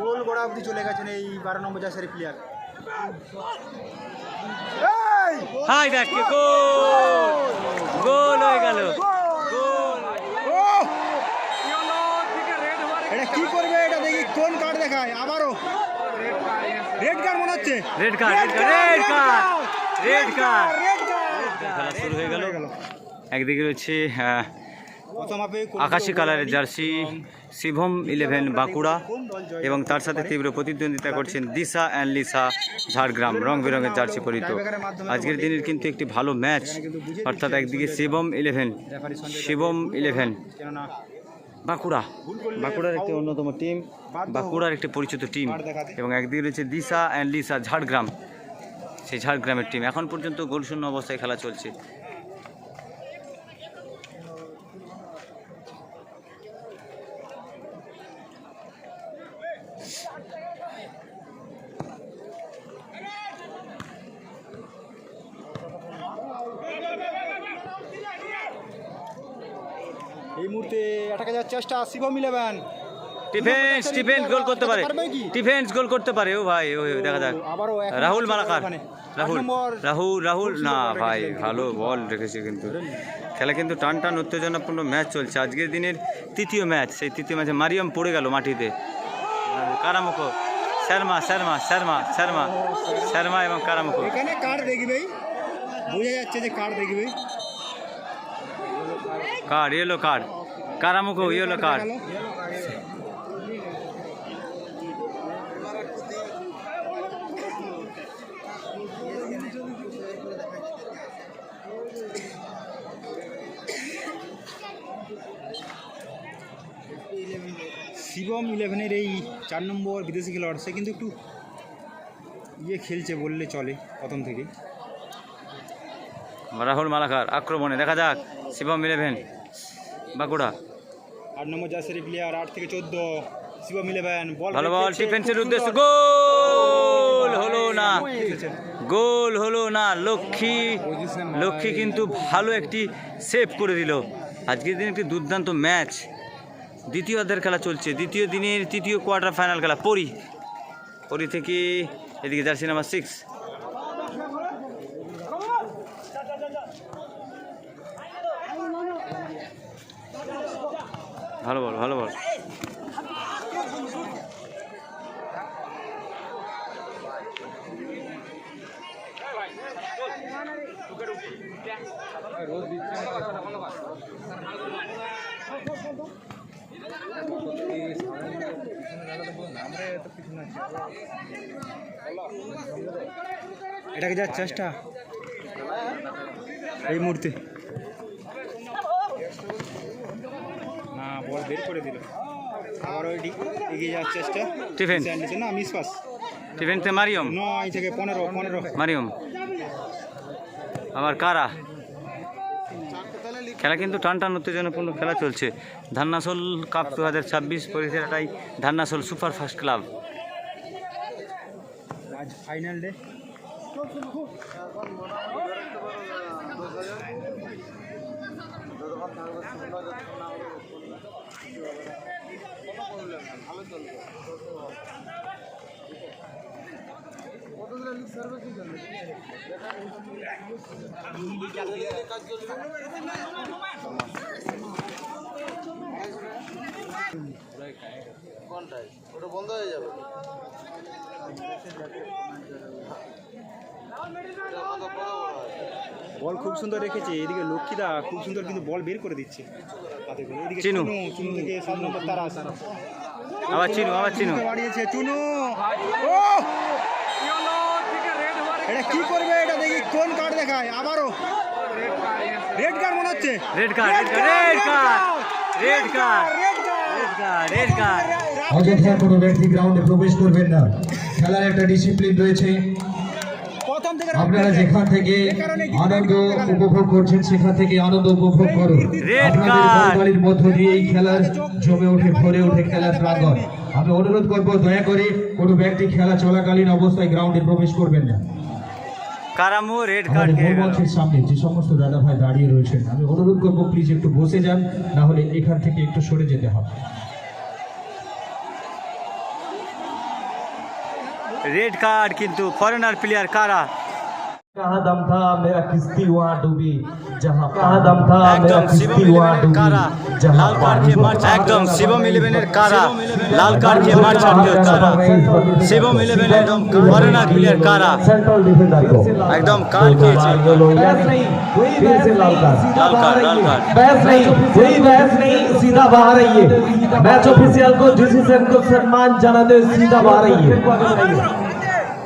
গোল গোড়া অবধি চলে গেছেন এই 12 নম্বর জার্সির প্লেয়ার। হাই দেখ গোল, গোল হয়ে গেল। এটা কি করবে এটা দেখি, কোন কার্ড দেখায় আবারও? রেড কার্ড মনে হচ্ছে। Red card, red card, red card. খেলা শুরু হয়ে গেল। একদিকে রয়েছে আকাশি কালারের জার্সি শিবম 11 বাঁকুড়া, এবং তার সাথে তীব্র প্রতিদ্বন্দ্বিতা করছেন দিশা অ্যান্ড লিসা ঝাড়গ্রাম, রং বেরঙের জার্সি পরিত। আজকের দিনের কিন্তু একটি ভালো ম্যাচ, অর্থাৎ একদিকে শিবম 11 বাঁকুড়ার একটি অন্যতম টিম, বাঁকুড়ার একটি পরিচিত টিম, এবং একদিকে রয়েছে দিশা অ্যান্ড লিসা ঝাড়গ্রাম, সেই ঝাড়গ্রামের টিম। এখন পর্যন্ত গোলশূন্য অবস্থায় খেলা চলছে। এই মুহূর্তে আটকে যাওয়ার চেষ্টা শিবম 11। ডিফেন্স গোল করতে পারে, ডিফেন্স গোল করতে পারে। ও ভাই, ও দেখা যাক রাহুল মালাকার, রাহুল না ভাই, ভালো বল রেখেছে। কিন্তু খেলা কিন্তু টান উত্তেজনাপূর্ণ ম্যাচ চলছে। আজকের দিনের তৃতীয় ম্যাচ, সেই তৃতীয় ম্যাচে মারিয়াম পড়ে গেল মাটিতে। কারামুখো, শর্মা এবং কারামুখো। এখানে কার্ড দেখবেই, বোঝা যাচ্ছে যে কার্ড দেখবেই। কার্ড, ইয়েলো কার্ড, কারামুখো ইয়েলো কার্ড। শিবম 11-এর এই 4 নম্বর বিদেশি খেলোয়াড়, সে কিন্তু একটু খেলছে বললে চলে প্রথম থেকে। রাহুল মালাকার আক্রমণে, দেখা যাক শিবম 11 বাঁকুড়া। 8 নম্বর জার্সির প্লেয়ার, 8 থেকে 14 শিবম 11। ভালো বল ডিফেন্সের উদ্দেশ্যে, গোল হলো না। লক্ষ্মী কিন্তু ভালো একটি সেভ করে দিল। আজকের দিন একটি দুর্দান্ত ম্যাচ, দ্বিতীয় অর্ধের খেলা চলছে। দ্বিতীয় দিনের তৃতীয় কোয়ার্টার ফাইনাল খেলা। পরি থেকে এদিকে জার্সি নাম্বার 6। ভালো বল। এটাকে যাওয়ার চেষ্টা এই মুহূর্তে, না বল বের করে দিল। আবার এগিয়ে যাওয়ার চেষ্টা, না মিস পাস। ডিফেন্সে মারিয়াম 9 থেকে 15 মারিয়াম, আবার কারা। খেলা কিন্তু টান উত্তেজনাপূর্ণ খেলা চলছে। ধান্নাসোল কাপ 2026 পরিচালনাটাই ধান্নাসোল সুপার ফাস্ট ক্লাব। আজ ফাইনাল ডে। ওটা বন্ধ হয়ে যাবে। বল খুব সুন্দর রেখেছে, এদিকে লক্ষ্মীদা খুব সুন্দর কিন্তু বল বের করে দিচ্ছে। এদিকে চিনু থেকে 7 নম্বর তারাস, আবার চিনু বাড়িয়েছে চুনু। এটা কি করবে এটা দেখি, কোন কার্ড দেখায় আবারও? রেড কার্ড মনে হচ্ছে। Red card. অযথা কোনো ব্যক্তি গ্রাউন্ডে প্রবেশ করবেন না, খেলার একটা ডিসিপ্লিন রয়েছে। আপনারা যেখান থেকে আনন্দ উপভোগ করছেন সেখান থেকে আনন্দ উপভোগ করুন। আপনাদের দলবাড়ির মধ্য দিয়ে এই খেলার জমে ওঠে, ভরে ওঠে খেলার প্রাঙ্গণ। আমি অনুরোধ করবো, দয়া করে কোনো ব্যক্তি খেলা চলাকালীন অবস্থায় গ্রাউন্ডে প্রবেশ করবেন না। কারামু রেড কার্ড মঞ্চের সামনে যে সমস্ত দাদা ভাই দাঁড়িয়ে রয়েছেন, আমি অনুরোধ করবো প্লিজ একটু বসে যান, না হলে এখান থেকে একটু সরে যেতে হবে। রেড কার্ড কিন্তু ফরেনার প্লেয়ার কারা कहाँ दम था मेरा किस्ती वहाँ डूबी जहाँ कहाँ दम था मेरा একদম শিবম किस्ती वहाँ ইলেভেনের কারা डूबी লাল কার্ড খেয়ে মাঠ একদম শিবম ইলেভেনের কারা লাল কার্ড খেয়ে মাঠ ছাড়তে হচ্ছে তারা শিবম ইলেভেন একদম ফরেনার প্লেয়ার কারা सेंट्रल डिफेंडर को একদম কার্ড খেয়েছে बहस नहीं कोई फिर से लाल कार्ड लाल कार्ड, लाल कार्ड। बहस नहीं कोई बहस नहीं सीधा बाहर आइए मैच ऑफिशियल को डिसीजन को सम्मान जानाते हुए सीधा बाहर आइए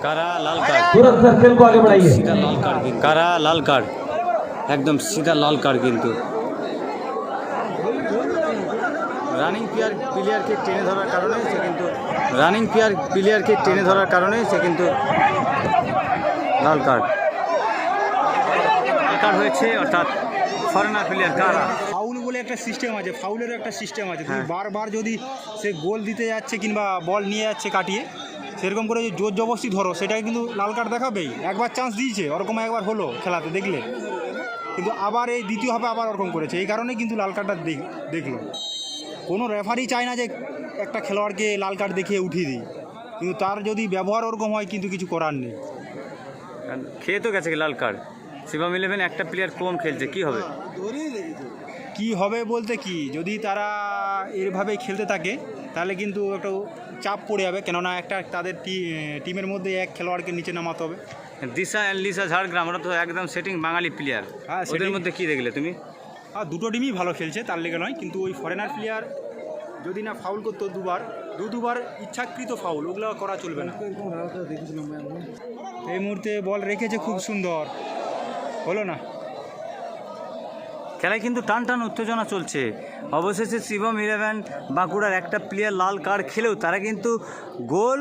কারা লাল কার্ড तुरंत सर्कल को आगे बढ़ाइए সিধা লাল কার্ড কারা লাল কার্ড একদম সিধা লাল কার্ড কিন্তু রানিং প্লেয়ারকে টেনে ধরার কারণে সে কিন্তু লাল কার্ড হয়েছে অর্থাৎ ফরেনার প্লেয়ার কারা ফাউল বলে একটা সিস্টেম আছে, ফাউলেরও একটা সিস্টেম আছে। তুমি বারবার যদি সে গোল দিতে যাচ্ছে কিংবা বল নিয়ে যাচ্ছে কাটিয়ে, সেরকম করে যে জোর জবরদস্তি ধরো, সেটাই কিন্তু লাল কার্ড দেখাবেই। একবার চান্স দিয়েছে, ওরকম একবার হলো খেলাতে দেখলে, কিন্তু আবার এই দ্বিতীয় হবে আবার ওরকম করেছে, এই কারণে কিন্তু লাল কার্ডটা দেখলো। কোনো রেফারি চায় না যে একটা খেলোয়াড়কে লাল কার্ড দেখিয়ে উঠিয়ে দিই, কিন্তু তার যদি ব্যবহার ওরকম হয় কিন্তু কিছু করার নেই। খেয়ে তো গেছে লাল কার্ড। শিবম ইলেভেন একটা প্লেয়ার কম খেলছে, কি হবে? কি হবে বলতে কি, যদি তারা এভাবে খেলতে থাকে তাহলে কিন্তু একটু চাপ পড়ে যাবে, কেননা একটা তাদের টিমের মধ্যে এক খেলোয়াড়কে নিচে নামাতে হবে। দিশা অ্যান্ড লিসা ঝাড়গ্রাম, ওরা তো একদম সেটিং বাঙালি প্লেয়ার। হ্যাঁ, ওদের মধ্যে কি দেখলে তুমি? আর দুটো টিমই ভালো খেলছে, তার লেগে নয়, কিন্তু ওই ফরেনার প্লেয়ার যদি না ফাউল করতো দুবার ইচ্ছাকৃত ফাউল, ওগুলো করা চলবে না। এই মুহূর্তে বল রেখেছে খুব সুন্দর, হলো না। খেলায় কিন্তু টান টান উত্তেজনা চলছে। অবশেষে শিবম ইলেভেন বাঁকুড়ার একটা প্লেয়ার লাল কার্ড খেলেও তারা কিন্তু গোল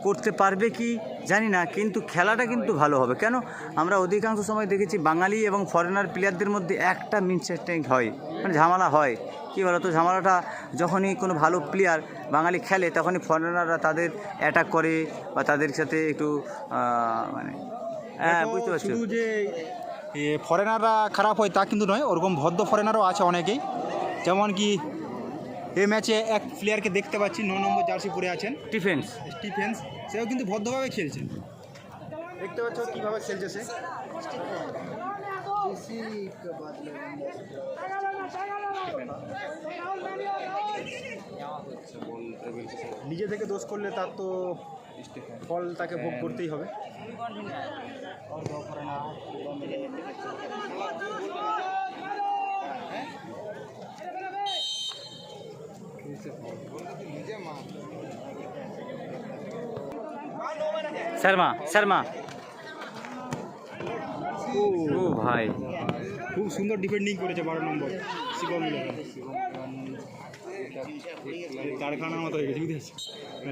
করতে পারবে কি জানি না, কিন্তু খেলাটা কিন্তু ভালো হবে। কেন, আমরা অধিকাংশ সময় দেখেছি বাঙালি এবং ফরেনার প্লেয়ারদের মধ্যে একটা মিসআন্ডারস্ট্যান্ডিং হয়, মানে ঝামেলা হয়। কী বলো তো, ঝামেলাটা যখনই কোনো ভালো প্লেয়ার বাঙালি খেলে তখনই ফরেনাররা তাদের অ্যাটাক করে বা তাদের সাথে একটু মানে হ্যাঁ, বুঝতে পারছো। শুধু যে ফরেনাররা খারাপ হয় তা কিন্তু নয়, ওরকম ভদ্র ফরেনারও আছে অনেকেই। যেমন কি এই ম্যাচে এক প্লেয়ারকে দেখতে পাচ্ছি 9 নম্বর জার্সি পরে আছেন, স্টিফেন্স, সেও কিন্তু ভদ্রভাবে খেলছে। দেখতে পাচ্ছ কীভাবে খেলছে সে। নিজে থেকে দোষ করলে তার তো ফল তাকে ভোগ করতেই হবে। শর্মা ও ভাই, খুব সুন্দর ডিফেন্ডিং করেছে 12 নম্বর শিবম ইলেভেন। কারখানার মতো হয়ে গেছে, বুঝেছি,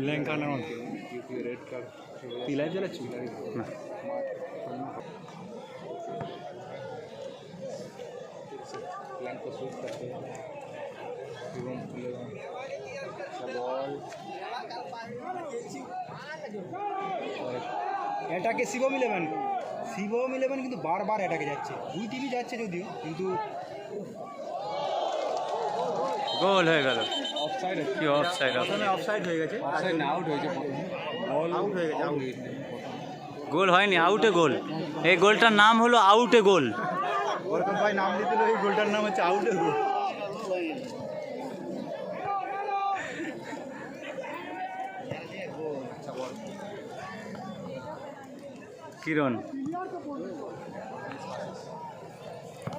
ল্যাংখানার মতো। রেড কার্ড তুই লাইভ চালাচ্ছি না? এটাকে শিবম ইলেভেন কিন্তু বারবার এটাকে যাচ্ছে, দুই টিমই যাচ্ছে যদিও, কিন্তু গোল হয়ে গেল। অফসাইড হয়ে গেছে, গোল হয়নি, আউটে গোল। এই গোলটার নাম হলো আউটে গোল। ওরকম ভাই নাম দিতে, এই গোলটার নাম হচ্ছে আউটে গোল। কিরণ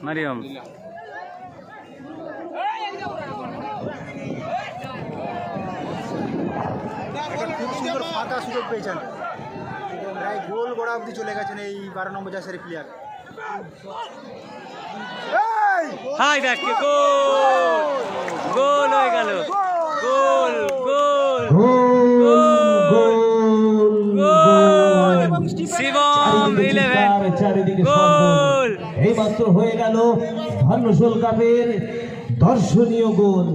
মারিয়ম খুব সুন্দর ফাঁকা সুযোগ পেয়েছেন, প্রায় গোল গোড়া অবধি চলে গেছেন এই 12 নম্বর জার্সির প্লেয়ার। হাই দেখ, গোল হয়ে গেল, গোল গোল শিবম ইলেভেন গোল। এইমাত্র হয়ে গেল ধানুশোল কাপের দর্শনীয় গোল।